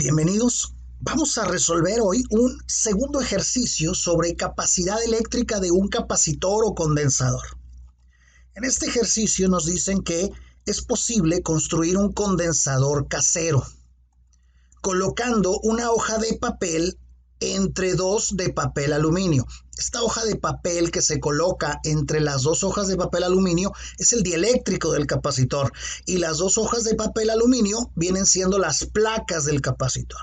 Bienvenidos. Vamos a resolver hoy un segundo ejercicio sobre capacidad eléctrica de un capacitor o condensador. En este ejercicio nos dicen que es posible construir un condensador casero, colocando una hoja de papel entre dos de papel aluminio. Esta hoja de papel que se coloca entre las dos hojas de papel aluminio es el dieléctrico del capacitor y las dos hojas de papel aluminio vienen siendo las placas del capacitor.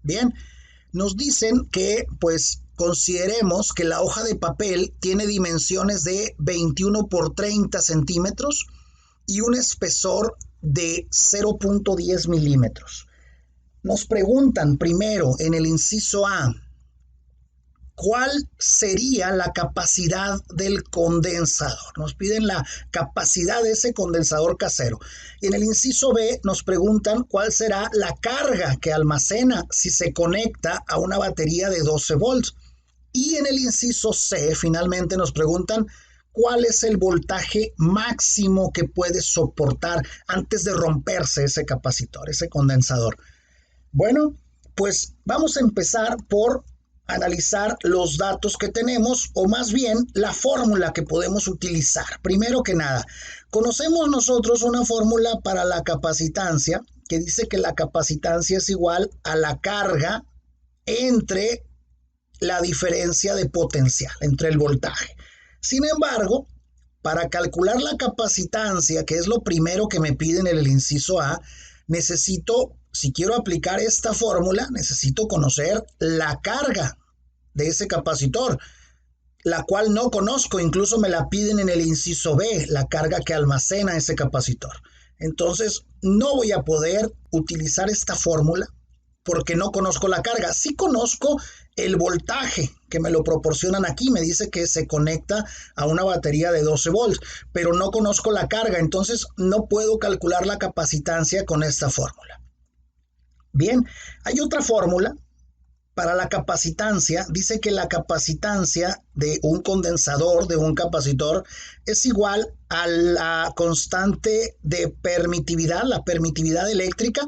Bien, nos dicen que consideremos que la hoja de papel tiene dimensiones de 21 por 30 centímetros y un espesor de 0.10 milímetros. Nos preguntan primero en el inciso A, ¿cuál sería la capacidad del condensador? Nos piden la capacidad de ese condensador casero. Y en el inciso B nos preguntan cuál será la carga que almacena si se conecta a una batería de 12 volts. Y en el inciso C finalmente nos preguntan cuál es el voltaje máximo que puede soportar antes de romperse ese capacitor, ese condensador. Bueno, pues vamos a empezar por analizar los datos que tenemos, o más bien la fórmula que podemos utilizar. Primero que nada, conocemos nosotros una fórmula para la capacitancia que dice que la capacitancia es igual a la carga entre la diferencia de potencial, entre el voltaje. Sin embargo, para calcular la capacitancia, que es lo primero que me piden en el inciso A, si quiero aplicar esta fórmula, necesito conocer la carga de ese capacitor, la cual no conozco, incluso me la piden en el inciso B, la carga que almacena ese capacitor. Entonces, no voy a poder utilizar esta fórmula porque no conozco la carga. Sí conozco el voltaje que me lo proporcionan aquí, me dice que se conecta a una batería de 12 volts, pero no conozco la carga, entonces no puedo calcular la capacitancia con esta fórmula. Bien, hay otra fórmula para la capacitancia, dice que la capacitancia de un condensador, de un capacitor, es igual a la constante de permitividad, la permitividad eléctrica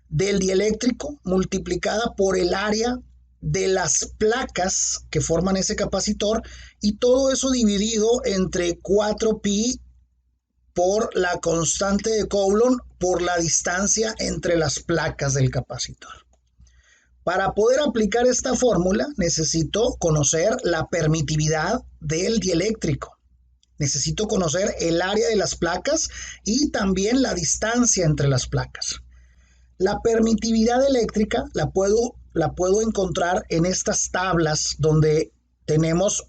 del dieléctrico multiplicada por el área de las placas que forman ese capacitor, y todo eso dividido entre 4pi por la constante de Coulomb por la distancia entre las placas del capacitor. Para poder aplicar esta fórmula necesito conocer la permitividad del dieléctrico. Necesito conocer el área de las placas y también la distancia entre las placas. La permitividad eléctrica la puedo encontrar en estas tablas donde tenemos,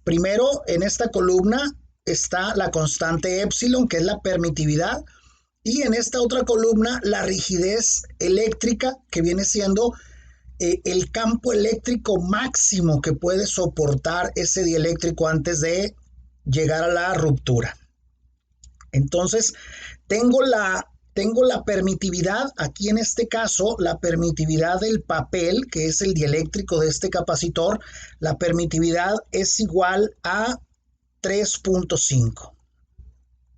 primero en esta columna está la constante epsilon, que es la permitividad, y en esta otra columna la rigidez eléctrica, que viene siendo el campo eléctrico máximo que puede soportar ese dieléctrico antes de llegar a la ruptura. Entonces, tengo la permitividad, aquí en este caso, la permitividad del papel, que es el dieléctrico de este capacitor, la permitividad es igual a 3.5.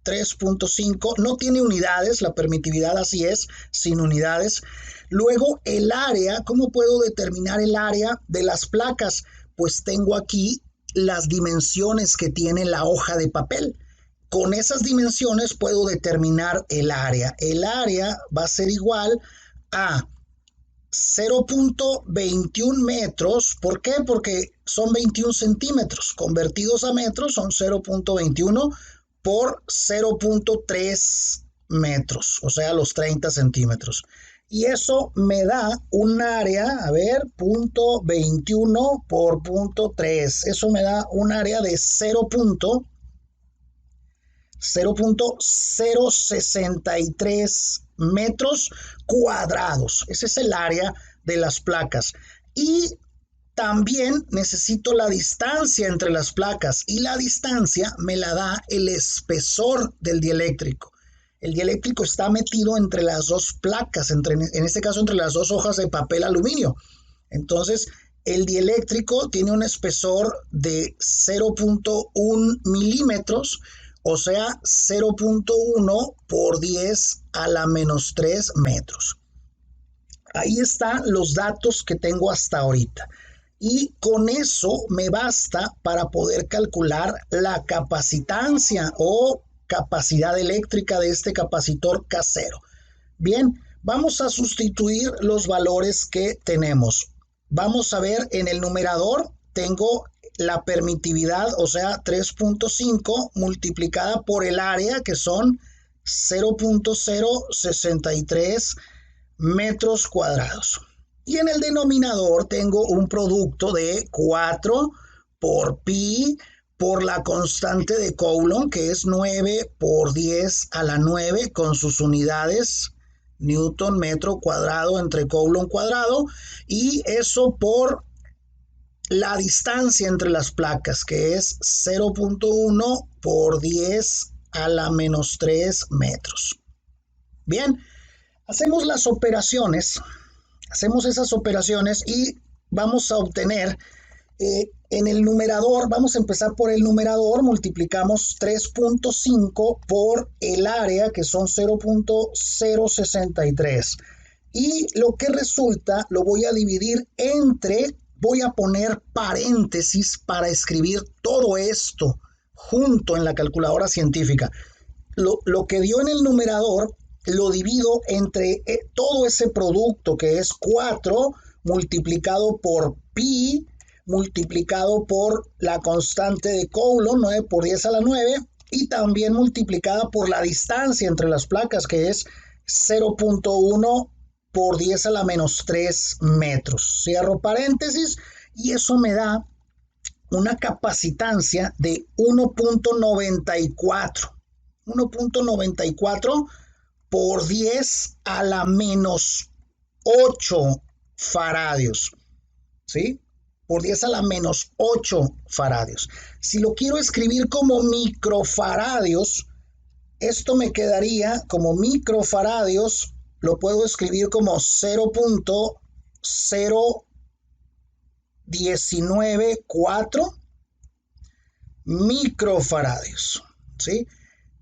3.5, no tiene unidades, la permitividad así es, sin unidades. Luego el área, ¿cómo puedo determinar el área de las placas? Pues tengo aquí las dimensiones que tiene la hoja de papel. Con esas dimensiones puedo determinar el área. El área va a ser igual a 0.21 metros. ¿Por qué? Porque son 21 centímetros. Convertidos a metros son 0.21 por 0.3 metros, o sea, los 30 centímetros. Y eso me da un área, a ver, 0.21 por 0.3. Eso me da un área de 0.063 metros cuadrados. Ese es el área de las placas. Y también necesito la distancia entre las placas, y la distancia me la da el espesor del dieléctrico. El dieléctrico está metido entre las dos placas, en este caso entre las dos hojas de papel aluminio. Entonces, el dieléctrico tiene un espesor de 0.1 milímetros, o sea, 0.1 por 10 a la menos 3 metros. Ahí están los datos que tengo hasta ahorita. Y con eso me basta para poder calcular la capacitancia o capacidad eléctrica de este capacitor casero. Bien, vamos a sustituir los valores que tenemos. Vamos a ver en el numerador, tengo la permitividad, o sea, 3.5 multiplicada por el área, que son 0.063 metros cuadrados. Y en el denominador tengo un producto de 4 por pi por la constante de Coulomb, que es 9 por 10 a la 9 con sus unidades Newton metro cuadrado entre Coulomb cuadrado, y eso por la distancia entre las placas, que es 0.1 por 10 a la menos 3 metros. Bien, hacemos las operaciones, hacemos esas operaciones y vamos a obtener en el numerador, vamos a empezar por el numerador, multiplicamos 3.5 por el área, que son 0.063. Y lo que resulta lo voy a dividir entre, voy a poner paréntesis para escribir todo esto junto en la calculadora científica. Lo que dio en el numerador lo divido entre todo ese producto, que es 4 multiplicado por pi multiplicado por la constante de Coulomb, 9 por 10 a la 9, y también multiplicada por la distancia entre las placas, que es 0.1 por 10 a la menos 3 metros. Cierro paréntesis y eso me da una capacitancia de 1.94. 1.94 por 10 a la menos 8 faradios. ¿Sí? Por 10 a la menos 8 faradios. Si lo quiero escribir como microfaradios, esto me quedaría como microfaradios, lo puedo escribir como 0.0194 microfaradios. ¿Sí?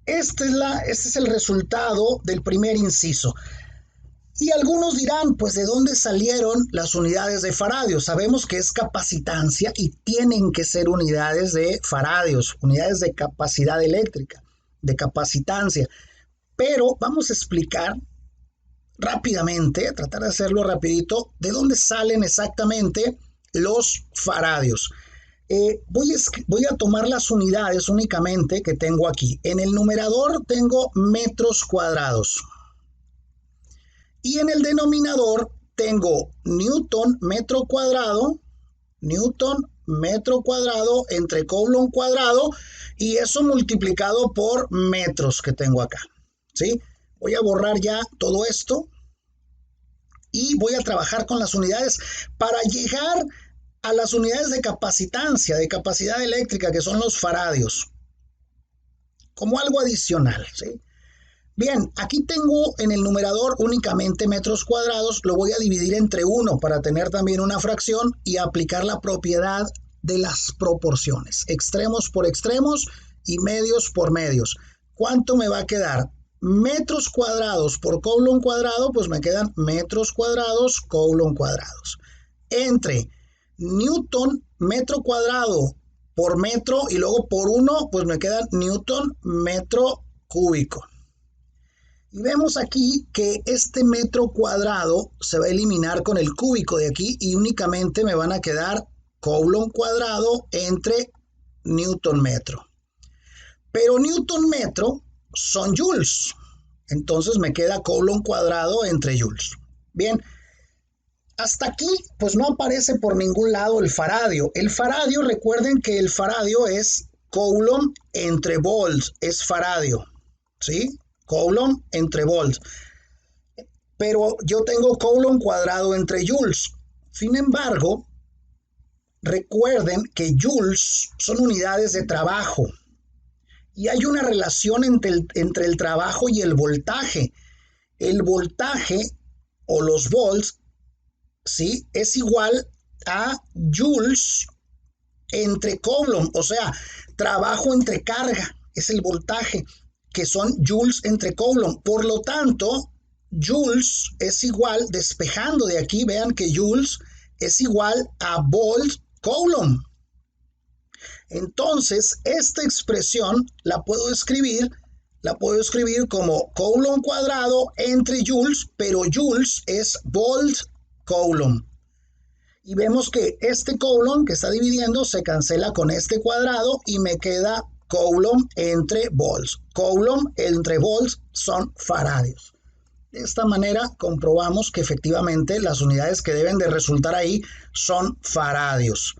Este es el resultado del primer inciso. Y algunos dirán, pues, ¿de dónde salieron las unidades de faradios? Sabemos que es capacitancia y tienen que ser unidades de faradios, unidades de capacidad eléctrica, de capacitancia. Pero vamos a explicar rápidamente, tratar de hacerlo rapidito, de dónde salen exactamente los faradios. Voy a tomar las unidades únicamente que tengo aquí. En el numerador tengo metros cuadrados. Y en el denominador tengo Newton metro cuadrado entre Coulomb cuadrado, y eso multiplicado por metros que tengo acá. ¿Sí? Voy a borrar ya todo esto y voy a trabajar con las unidades para llegar a las unidades de capacitancia, de capacidad eléctrica, que son los faradios, como algo adicional. ¿Sí? Bien, aquí tengo en el numerador únicamente metros cuadrados, lo voy a dividir entre 1 para tener también una fracción y aplicar la propiedad de las proporciones, extremos por extremos y medios por medios. ¿Cuánto me va a quedar? Metros cuadrados por Coulomb cuadrado, pues me quedan metros cuadrados Coulomb cuadrados. Entre Newton metro cuadrado por metro y luego por 1, pues me quedan Newton metro cúbico. Y vemos aquí que este metro cuadrado se va a eliminar con el cúbico de aquí y únicamente me van a quedar Coulomb cuadrado entre Newton metro. Pero Newton metro son joules, entonces me queda Coulomb cuadrado entre joules. Bien, hasta aquí pues no aparece por ningún lado el faradio. El faradio, recuerden que el faradio es Coulomb entre volts, es faradio, ¿sí? Coulomb entre volts. Pero yo tengo Coulomb cuadrado entre joules. Sin embargo, recuerden que joules son unidades de trabajo. Y hay una relación entre el trabajo y el voltaje. El voltaje o los volts, ¿sí?, es igual a joules entre Coulomb. O sea, trabajo entre carga es el voltaje, que son joules entre Coulomb. Por lo tanto, joules es igual, despejando de aquí, vean que joules es igual a volt coulomb. Entonces, esta expresión la puedo escribir como coulomb cuadrado entre joules, pero joules es volt coulomb. Y vemos que este coulomb que está dividiendo se cancela con este cuadrado y me queda coulomb entre volts. Coulomb entre volts son faradios. De esta manera comprobamos que efectivamente las unidades que deben de resultar ahí son faradios.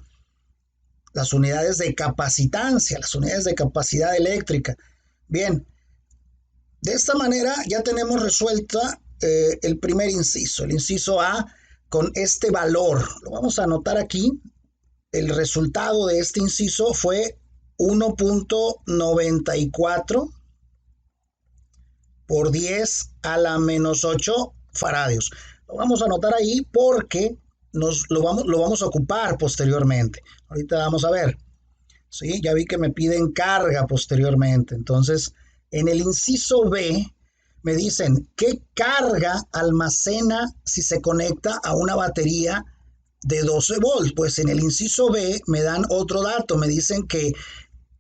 Las unidades de capacitancia, las unidades de capacidad eléctrica. Bien, de esta manera ya tenemos resuelta el primer inciso, el inciso A, con este valor. Lo vamos a anotar aquí. El resultado de este inciso fue 1.94 por 10 a la menos 8 faradios. Lo vamos a anotar ahí porque lo vamos a ocupar posteriormente. Ahorita vamos a ver. ¿Sí? Ya vi que me piden carga posteriormente. Entonces, en el inciso B me dicen qué carga almacena si se conecta a una batería de 12 volts. Pues en el inciso B me dan otro dato. Me dicen que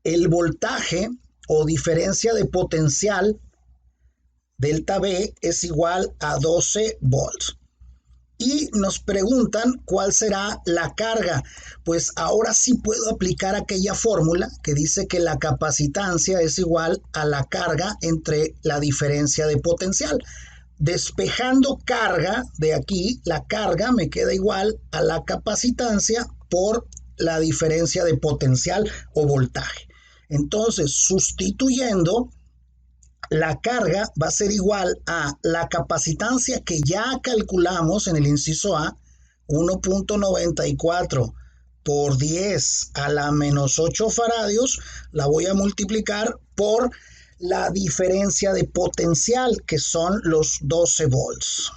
el voltaje o diferencia de potencial delta B es igual a 12 volts. Y nos preguntan cuál será la carga. Pues ahora sí puedo aplicar aquella fórmula que dice que la capacitancia es igual a la carga entre la diferencia de potencial. Despejando carga de aquí, la carga me queda igual a la capacitancia por la diferencia de potencial o voltaje. Entonces, sustituyendo, la carga va a ser igual a la capacitancia que ya calculamos en el inciso A, 1.94 por 10 a la menos 8 faradios, la voy a multiplicar por la diferencia de potencial, que son los 12 volts.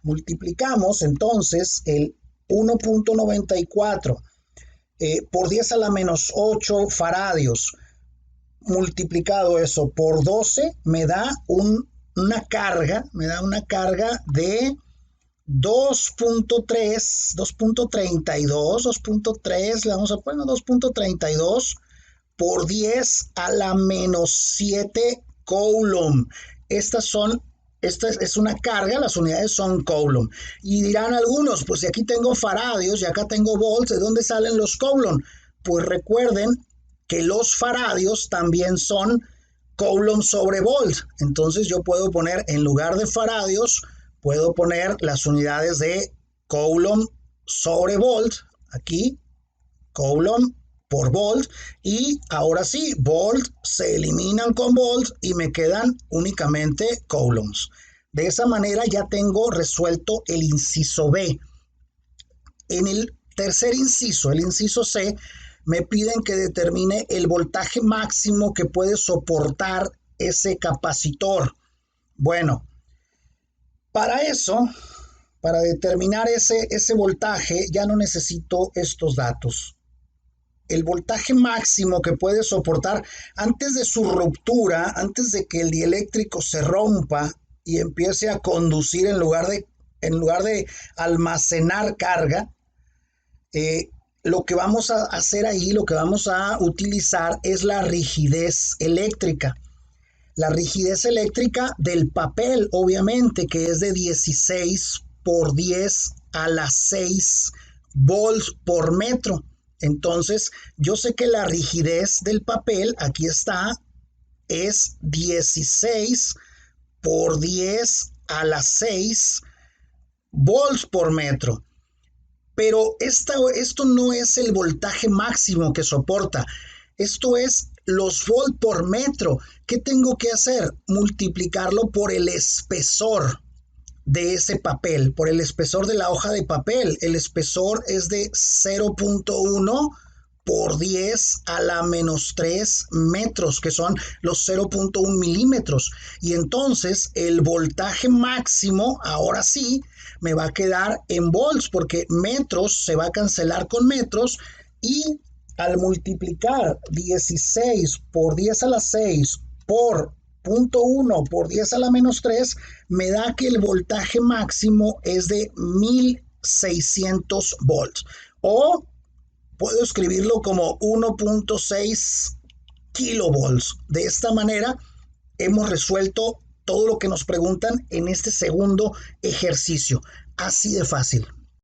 Multiplicamos entonces el 1.94 por 10 a la menos 8 faradios, multiplicado eso por 12 me da una carga de 2.3, le vamos a poner 2.32 por 10 a la menos 7 coulomb. Esta es una carga, las unidades son coulomb. Y dirán algunos, pues si aquí tengo faradios y acá tengo volts, ¿de dónde salen los coulomb? Pues recuerden que los faradios también son coulomb sobre volt. Entonces yo puedo poner, en lugar de faradios, puedo poner las unidades de coulomb sobre volt, aquí, coulomb por volt, y ahora sí, volt se eliminan con volt y me quedan únicamente coulombs. De esa manera ya tengo resuelto el inciso B. En el tercer inciso, el inciso C, me piden que determine el voltaje máximo que puede soportar ese capacitor. Bueno, para eso, para determinar ese voltaje, ya no necesito estos datos. El voltaje máximo que puede soportar antes de su ruptura, antes de que el dieléctrico se rompa y empiece a conducir en lugar de almacenar carga, lo que vamos a hacer ahí, lo que vamos a utilizar es la rigidez eléctrica. La rigidez eléctrica del papel, obviamente, que es de 16 por 10 a la 6 volts por metro. Entonces, yo sé que la rigidez del papel, aquí está, es 16 por 10 a la 6 volts por metro. Pero esto no es el voltaje máximo que soporta. Esto es los volts por metro. ¿Qué tengo que hacer? Multiplicarlo por el espesor de ese papel, por el espesor de la hoja de papel. El espesor es de 0.1 por 10 a la menos 3 metros, que son los 0.1 milímetros. Y entonces el voltaje máximo, ahora sí, me va a quedar en volts, porque metros se va a cancelar con metros, y al multiplicar 16 por 10 a la 6 por 0.1 por 10 a la menos 3 me da que el voltaje máximo es de 1600 volts. O puedo escribirlo como 1.6 kilovolts. De esta manera hemos resuelto todo lo que nos preguntan en este segundo ejercicio. Así de fácil.